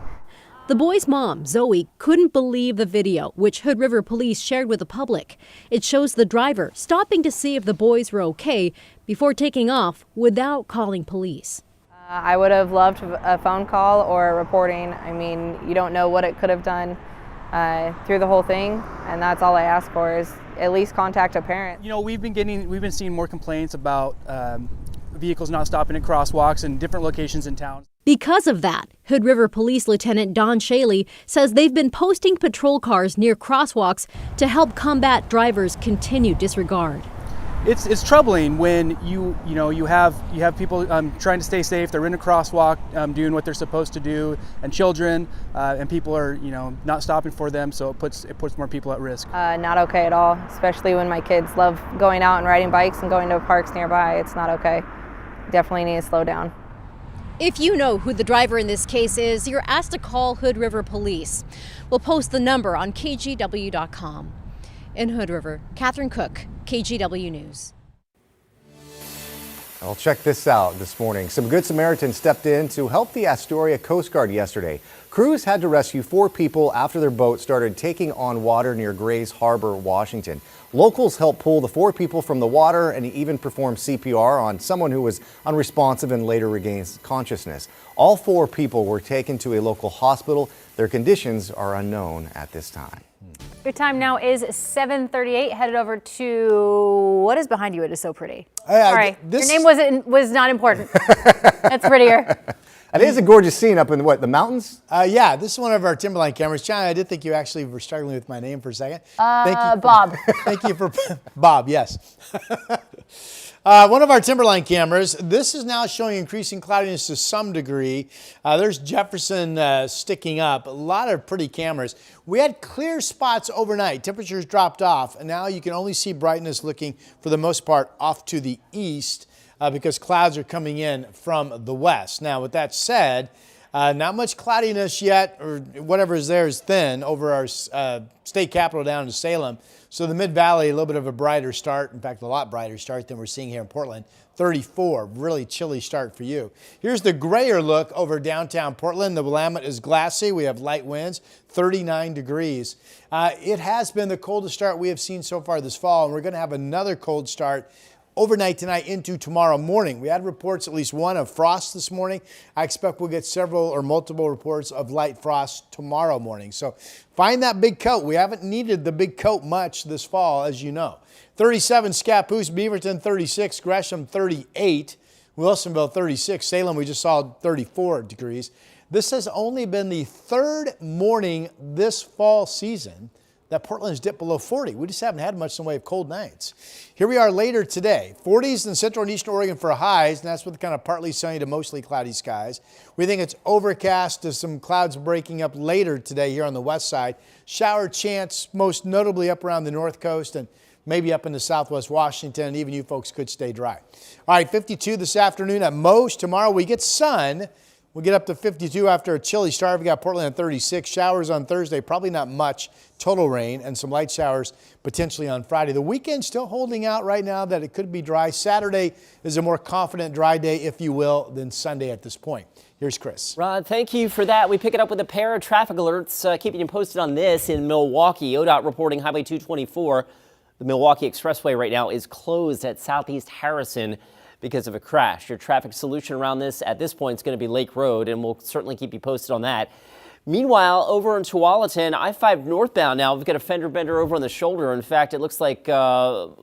The boy's mom, Zoe, couldn't believe the video, which Hood River police shared with the public. It shows the driver stopping to see if the boys were okay before taking off without calling police. I would have loved a phone call or a reporting. I mean, you don't know what it could have done through the whole thing, and that's all I ask for is at least contact a parent. You know, we've been seeing more complaints about vehicles not stopping at crosswalks in different locations in town. Because of that, Hood River Police Lieutenant Don Shaley says they've been posting patrol cars near crosswalks to help combat drivers' continued disregard. It's troubling when you have people trying to stay safe. They're in a crosswalk doing what they're supposed to do, and children and people are not stopping for them. So it puts more people at risk. Not okay at all, especially when my kids love going out and riding bikes and going to parks nearby. It's not okay. Definitely need to slow down. If you know who the driver in this case is, you're asked to call Hood River Police. We'll post the number on KGW.com. In Hood River, Catherine Cook, KGW News. Well, check this out this morning. Some Good Samaritans stepped in to help the Astoria Coast Guard yesterday. Crews had to rescue 4 people after their boat started taking on water near Grays Harbor, Washington. Locals helped pull the 4 people from the water and even performed CPR on someone who was unresponsive and later regained consciousness. All 4 people were taken to a local hospital. Their conditions are unknown at this time. Your time now is 7:38. Headed over to what is behind you. It is so pretty. Sorry, your name was not important. That's prettier. It is a gorgeous scene up in the mountains? Yeah, this is one of our Timberline cameras. John, I did think you actually were struggling with my name for a second. Bob. Thank you for Bob, yes. One of our Timberline cameras, this is now showing increasing cloudiness to some degree. There's Jefferson sticking up. A lot of pretty cameras. We had clear spots overnight. Temperatures dropped off, and now you can only see brightness looking, for the most part, off to the east because clouds are coming in from the west. Now, with that said, not much cloudiness yet, or whatever is there is thin over our state capital down in Salem. So the Mid-Valley, a little bit of a brighter start. In fact, a lot brighter start than we're seeing here in Portland. 34, really chilly start for you. Here's the grayer look over downtown Portland. The Willamette is glassy. We have light winds, 39 degrees. It has been the coldest start we have seen so far this fall, and we're going to have another cold start overnight tonight into tomorrow morning. We had reports, at least one, of frost this morning. I expect we'll get several or multiple reports of light frost tomorrow morning. So find that big coat. We haven't needed the big coat much this fall, as you know. 37 Scappoose, Beaverton 36, Gresham 38, Wilsonville 36, Salem we just saw 34 degrees. This has only been the third morning this fall season that Portland's dipped below 40. We just haven't had much in the way of cold nights. Here we are later today. 40s in central and eastern Oregon for highs, and that's with kind of partly sunny to mostly cloudy skies. We think it's overcast to some clouds breaking up later today here on the west side. Shower chance most notably up around the north coast and maybe up into southwest Washington, and even you folks could stay dry. All right, 52 this afternoon at most. Tomorrow we get sun. We'll get up to 52 after a chilly start. We got Portland at 36. Showers on Thursday, probably not much. Total rain and some light showers potentially on Friday. The weekend still holding out right now that it could be dry. Saturday is a more confident dry day, if you will, than Sunday at this point. Here's Chris. Rod, thank you for that. We pick it up with a pair of traffic alerts, keeping you posted on this in Milwaukee. ODOT reporting Highway 224. The Milwaukee Expressway right now is closed at Southeast Harrison because of a crash. Your traffic solution around this at this point is going to be Lake Road, and we'll certainly keep you posted on that. Meanwhile, over in Tualatin, I-5 northbound now, we've got a fender bender over on the shoulder. In fact, it looks like fire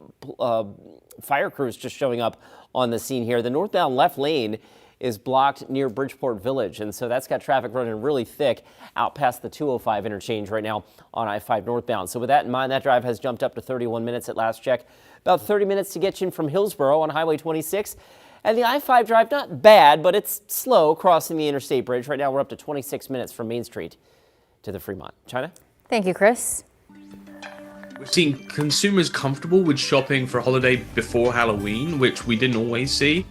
crews just showing up on the scene here. The northbound left lane is blocked near Bridgeport Village, and so that's got traffic running really thick out past the 205 interchange right now on I-5 northbound. So with that in mind, that drive has jumped up to 31 minutes at last check. About 30 minutes to get you in from Hillsborough on Highway 26. And the I-5 drive, not bad, but it's slow crossing the interstate bridge. Right now, we're up to 26 minutes from Main Street to the Fremont. China? Thank you, Chris. We're seeing consumers comfortable with shopping for a holiday before Halloween, which we didn't always see.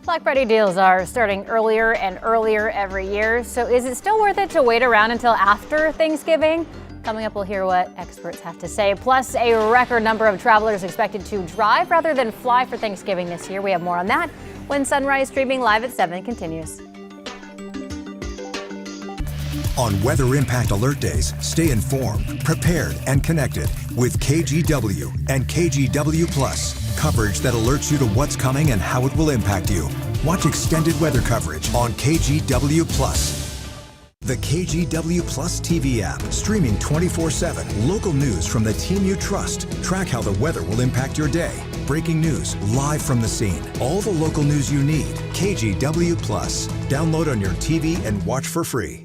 Black Friday deals are starting earlier and earlier every year. So is it still worth it to wait around until after Thanksgiving? Coming up, we'll hear what experts have to say. Plus, a record number of travelers expected to drive rather than fly for Thanksgiving this year. We have more on that when Sunrise streaming live at 7 continues. On Weather Impact Alert Days, stay informed, prepared, and connected with KGW and KGW Plus. Coverage that alerts you to what's coming and how it will impact you. Watch extended weather coverage on KGW Plus. The KGW Plus TV app, streaming 24/7. Local news from the team you trust. Track how the weather will impact your day. Breaking news live from the scene. All the local news you need. KGW Plus. Download on your TV and watch for free.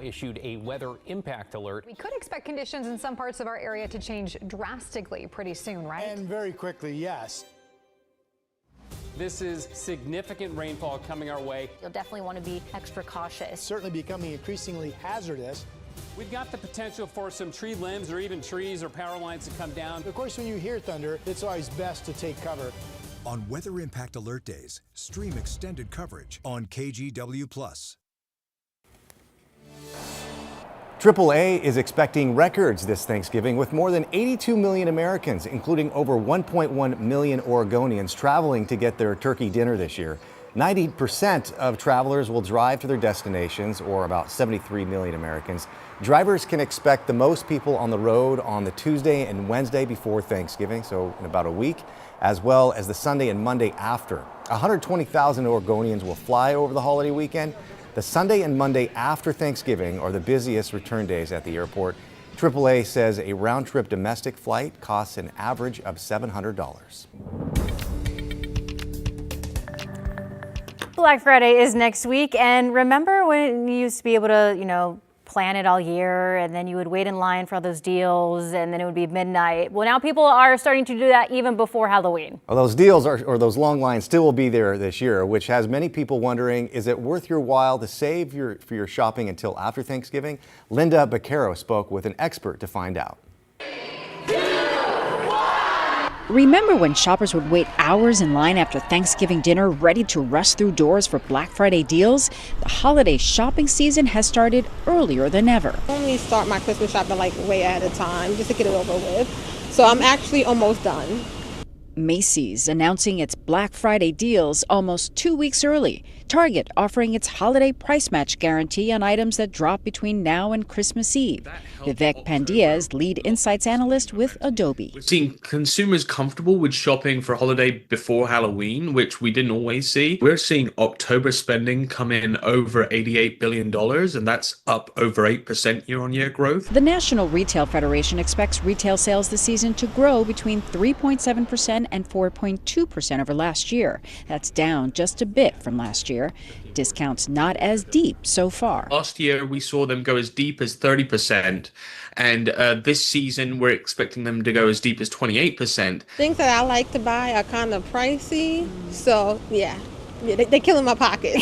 Issued a weather impact alert. We could expect conditions in some parts of our area to change drastically pretty soon, right? And very quickly, yes. This is significant rainfall coming our way. You'll definitely want to be extra cautious. Certainly becoming increasingly hazardous. We've got the potential for some tree limbs or even trees or power lines to come down. Of course, when you hear thunder, it's always best to take cover. On Weather Impact Alert Days, stream extended coverage on KGW+. AAA is expecting records this Thanksgiving with more than 82 million Americans, including over 1.1 million Oregonians, traveling to get their turkey dinner this year. 90% of travelers will drive to their destinations, or about 73 million Americans. Drivers can expect the most people on the road on the Tuesday and Wednesday before Thanksgiving, so in about a week, as well as the Sunday and Monday after. 120,000 Oregonians will fly over the holiday weekend. The Sunday and Monday after Thanksgiving are the busiest return days at the airport. AAA says a round-trip domestic flight costs an average of $700. Black Friday is next week, and remember when you used to be able to, plan it all year, and then you would wait in line for all those deals, and then it would be midnight. Well, now people are starting to do that even before Halloween. Well, those deals or those long lines still will be there this year, which has many people wondering, is it worth your while to save for your shopping until after Thanksgiving? Linda Baccaro spoke with an expert to find out. Remember when shoppers would wait hours in line after Thanksgiving dinner, ready to rush through doors for Black Friday deals? The holiday shopping season has started earlier than ever. I only start my Christmas shopping way ahead of time just to get it over with. So I'm actually almost done. Macy's announcing its Black Friday deals almost 2 weeks early. Target offering its holiday price match guarantee on items that drop between now and Christmas Eve. Vivek Pandya is lead insights analyst with Adobe. We're seeing consumers comfortable with shopping for a holiday before Halloween, which we didn't always see. We're seeing October spending come in over $88 billion, and that's up over 8% year-on-year growth. The National Retail Federation expects retail sales this season to grow between 3.7% and 4.2% over last year. That's down just a bit from last year. Discounts not as deep so far. Last year, we saw them go as deep as 30%, and this season, we're expecting them to go as deep as 28%. Things that I like to buy are kind of pricey, so yeah, they're killing my pocket.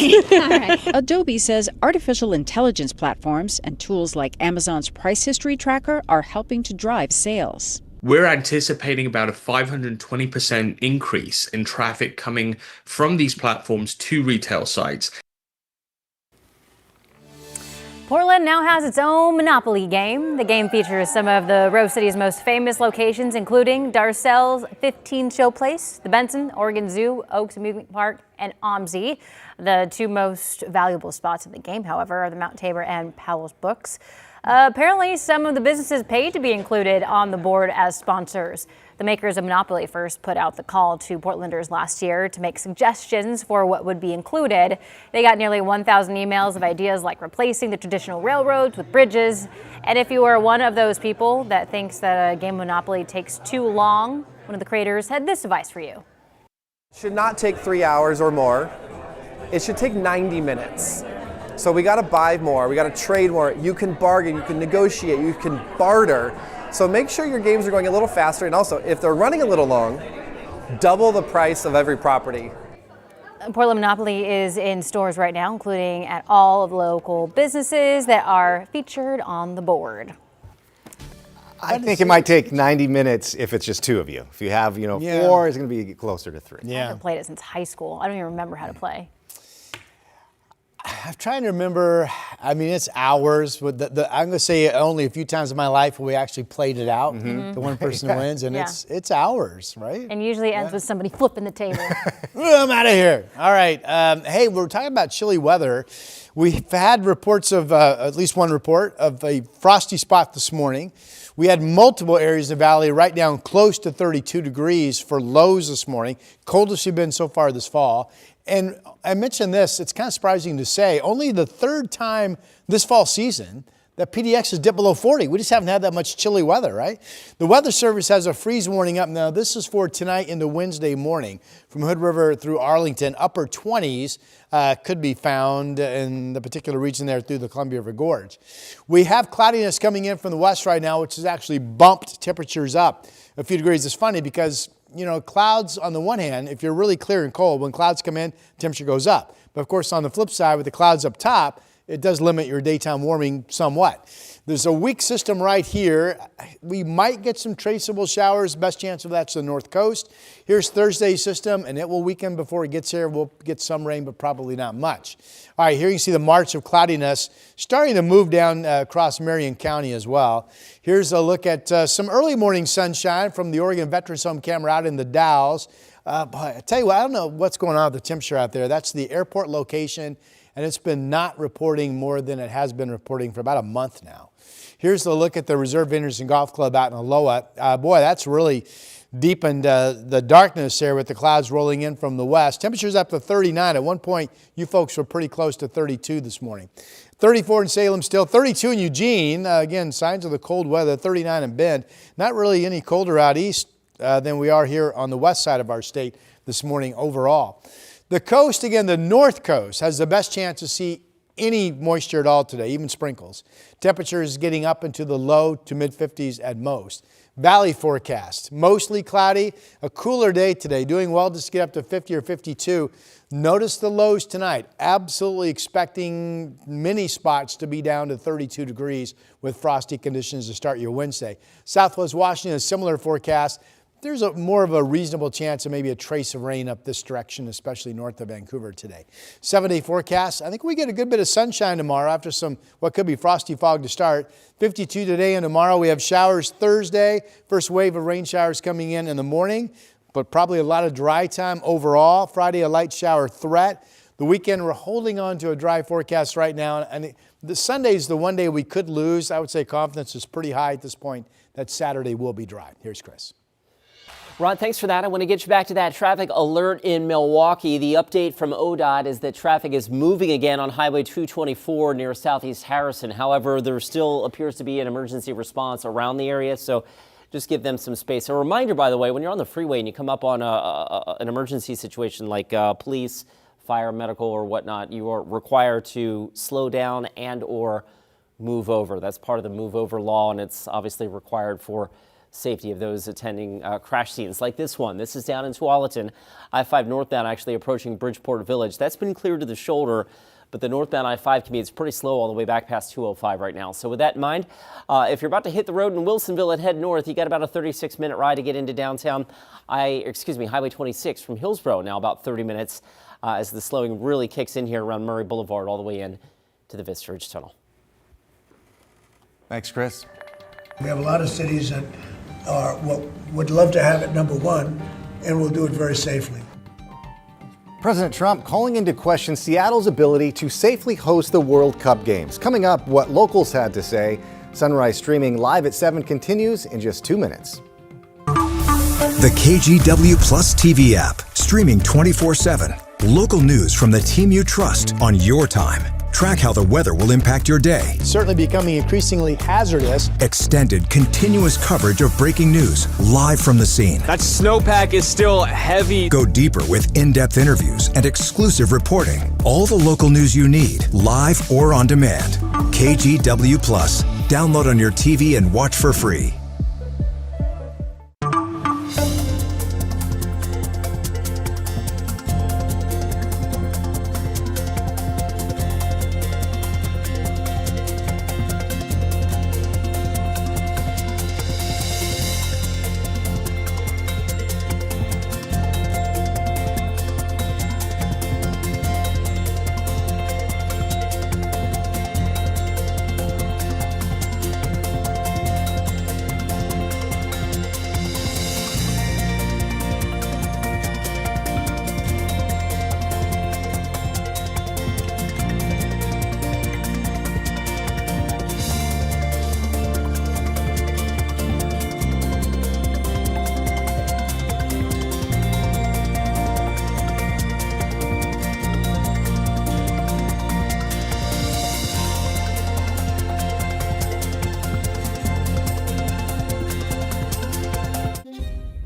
Adobe says artificial intelligence platforms and tools like Amazon's price history tracker are helping to drive sales. We're anticipating about a 520% increase in traffic coming from these platforms to retail sites. Portland now has its own Monopoly game. The game features some of the Rose City's most famous locations, including Darcel's 15 Show Place, the Benson, Oregon Zoo, Oaks Amusement Park, and OMSI. The two most valuable spots in the game, however, are the Mount Tabor and Powell's Books. Apparently, some of the businesses paid to be included on the board as sponsors. The makers of Monopoly first put out the call to Portlanders last year to make suggestions for what would be included. They got nearly 1,000 emails of ideas like replacing the traditional railroads with bridges. And if you are one of those people that thinks that a game of Monopoly takes too long, one of the creators had this advice for you. It should not take 3 hours or more. It should take 90 minutes. So we got to buy more, we got to trade more, you can bargain, you can negotiate, you can barter. So make sure your games are going a little faster, and also if they're running a little long, double the price of every property. Portland Monopoly is in stores right now, including at all of the local businesses that are featured on the board. I think it might take 90 minutes if it's just two of you. If you have, 4, it's going to be closer to 3. I haven't played it since high school. I don't even remember how to play. I'm trying to remember. I mean, it's hours. I'm going to say only a few times in my life where we actually played it out. Mm-hmm. The one person wins, and it's hours, right? And usually ends with somebody flipping the table. I'm out of here. All right. Hey, we're talking about chilly weather. We've had reports of, at least one report, of a frosty spot this morning. We had multiple areas of the valley right down close to 32 degrees for lows this morning. Coldest we've been so far this fall. And I mentioned this, it's kind of surprising to say, only the third time this fall season that PDX has dipped below 40. We just haven't had that much chilly weather, right? The Weather Service has a freeze warning up now. This is for tonight into Wednesday morning. From Hood River through Arlington, upper 20s could be found in the particular region there through the Columbia River Gorge. We have cloudiness coming in from the west right now, which has actually bumped temperatures up a few degrees. It's funny because clouds on the one hand, if you're really clear and cold, when clouds come in, temperature goes up. But of course, on the flip side, with the clouds up top, it does limit your daytime warming somewhat. There's a weak system right here. We might get some traceable showers. Best chance of that's the north coast. Here's Thursday's system, and it will weaken before it gets here. We'll get some rain, but probably not much. All right, here you can see the march of cloudiness starting to move down across Marion County as well. Here's a look at some early morning sunshine from the Oregon Veterans Home camera out in the Dalles. But I tell you what, I don't know what's going on with the temperature out there. That's the airport location, and it's been not reporting more than it has been reporting for about a month now. Here's the look at the Reserve Vineyards and Golf Club out in Aloha. Boy, that's really deepened the darkness there with the clouds rolling in from the west. Temperatures up to 39. At one point, you folks were pretty close to 32 this morning. 34 in Salem still, 32 in Eugene. Again, signs of the cold weather, 39 in Bend. Not really any colder out east than we are here on the west side of our state this morning overall. The coast, again, the north coast has the best chance to see any moisture at all today, even sprinkles. Temperatures getting up into the low to mid 50s at most. Valley forecast, mostly cloudy, a cooler day today, doing well to get up to 50 or 52. Notice the lows tonight. Absolutely expecting many spots to be down to 32 degrees with frosty conditions to start your Wednesday. Southwest Washington, a similar forecast. There's more of a reasonable chance of maybe a trace of rain up this direction, especially north of Vancouver today. 7-day forecast. I think we get a good bit of sunshine tomorrow after some what could be frosty fog to start. 52 today and tomorrow. We have showers Thursday. First wave of rain showers coming in the morning, but probably a lot of dry time overall. Friday, a light shower threat. The weekend, we're holding on to a dry forecast right now. And the Sunday is the one day we could lose. I would say confidence is pretty high at this point that Saturday will be dry. Here's Chris. Ron, thanks for that. I want to get you back to that traffic alert in Milwaukee. The update from ODOT is that traffic is moving again on Highway 224 near Southeast Harrison. However, there still appears to be an emergency response around the area, so just give them some space. A reminder, by the way, when you're on the freeway and you come up on an emergency situation like police, fire, medical, or whatnot, you are required to slow down and or move over. That's part of the move over law, and it's obviously required for safety of those attending crash scenes like this one. This is down in Tualatin, I-5 northbound, actually approaching Bridgeport Village. That's been cleared to the shoulder, but the northbound I-5 commute is pretty slow all the way back past 205 right now. So with that in mind, if you're about to hit the road in Wilsonville and head north, you got about a 36-minute ride to get into downtown. Highway 26 from Hillsborough, now about 30 minutes as the slowing really kicks in here around Murray Boulevard all the way in to the Vista Ridge Tunnel. Thanks, Chris. We have a lot of cities that would love to have it number one, and we'll do it very safely. President Trump calling into question Seattle's ability to safely host the World Cup games. Coming up, what locals had to say. Sunrise streaming live at 7 continues in just 2 minutes. The KGW Plus TV app, streaming 24/7. Local news from the team you trust on your time. Track how the weather will impact your day. Certainly becoming increasingly hazardous. Extended, continuous coverage of breaking news live from the scene. That snowpack is still heavy. Go deeper with in-depth interviews and exclusive reporting. All the local news you need, live or on demand. KGW Plus. Download on your TV and watch for free.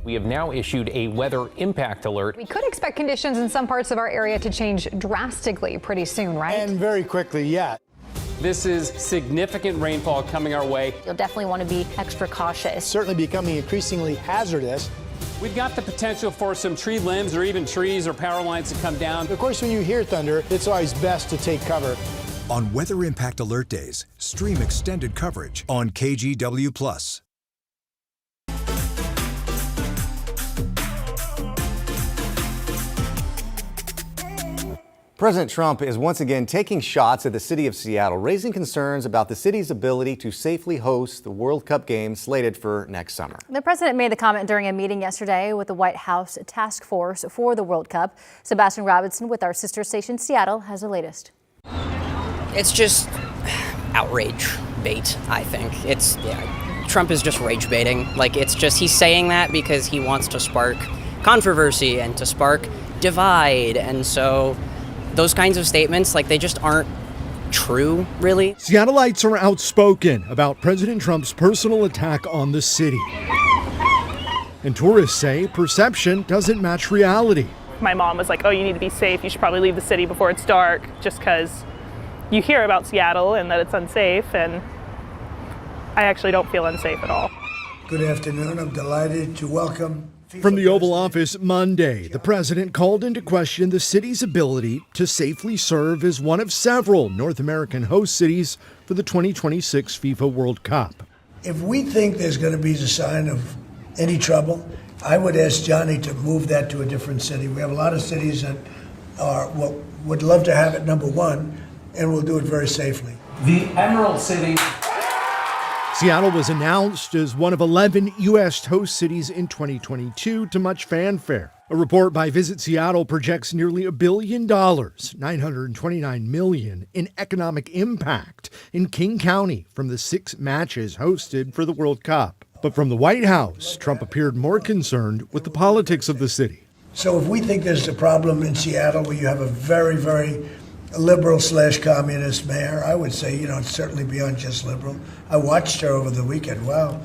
We have now issued a weather impact alert. We could expect conditions in some parts of our area to change drastically pretty soon, right? And very quickly, yeah. This is significant rainfall coming our way. You'll definitely want to be extra cautious. Certainly becoming increasingly hazardous. We've got the potential for some tree limbs or even trees or power lines to come down. Of course, when you hear thunder, it's always best to take cover On weather impact alert days, stream extended coverage on KGW+. President Trump is once again taking shots at the city of Seattle, raising concerns about the city's ability to safely host the World Cup games slated for next summer. The president made the comment during a meeting yesterday with the White House task force for the World Cup. Sebastian Robinson with our sister station Seattle has the latest. It's just outrage bait, I think. Trump is just rage baiting. Like, it's just, he's saying that because he wants to spark controversy and to spark divide. And so those kinds of statements, like, they just aren't true, really. Seattleites are outspoken about President Trump's personal attack on the city. And tourists say perception doesn't match reality. My mom was like, oh, you need to be safe. You should probably leave the city before it's dark, just because you hear about Seattle and that it's unsafe, and I actually don't feel unsafe at all. Good afternoon. I'm delighted to welcome. From the Oval Office Monday, the president called into question the city's ability to safely serve as one of several North American host cities for the 2026 FIFA World Cup. If we think there's going to be a sign of any trouble, I would ask Johnny to move that to a different city. We have a lot of cities that would love to have it number one, and we'll do it very safely. The Emerald City. Seattle was announced as one of 11 U.S. host cities in 2022 to much fanfare. A report by Visit Seattle projects nearly $1 billion, $929 million, in economic impact in King County from the 6 matches hosted for the World Cup. But from the White House, Trump appeared more concerned with the politics of the city. So if we think there's a problem in Seattle where you have a very, very liberal/communist mayor, I would say, it's certainly beyond just liberal. I watched her over the weekend. Wow,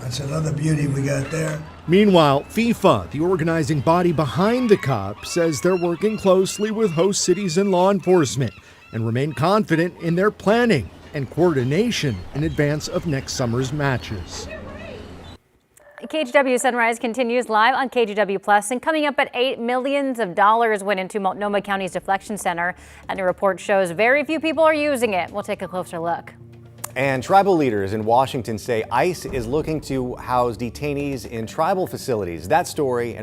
that's another beauty we got there. Meanwhile, FIFA, the organizing body behind the Cup, says they're working closely with host cities and law enforcement and remain confident in their planning and coordination in advance of next summer's matches. KGW Sunrise continues live on KGW+, and coming up at 8, millions of dollars went into Multnomah County's deflection center, and a report shows very few people are using it. We'll take a closer look. And tribal leaders in Washington say ICE is looking to house detainees in tribal facilities. That story and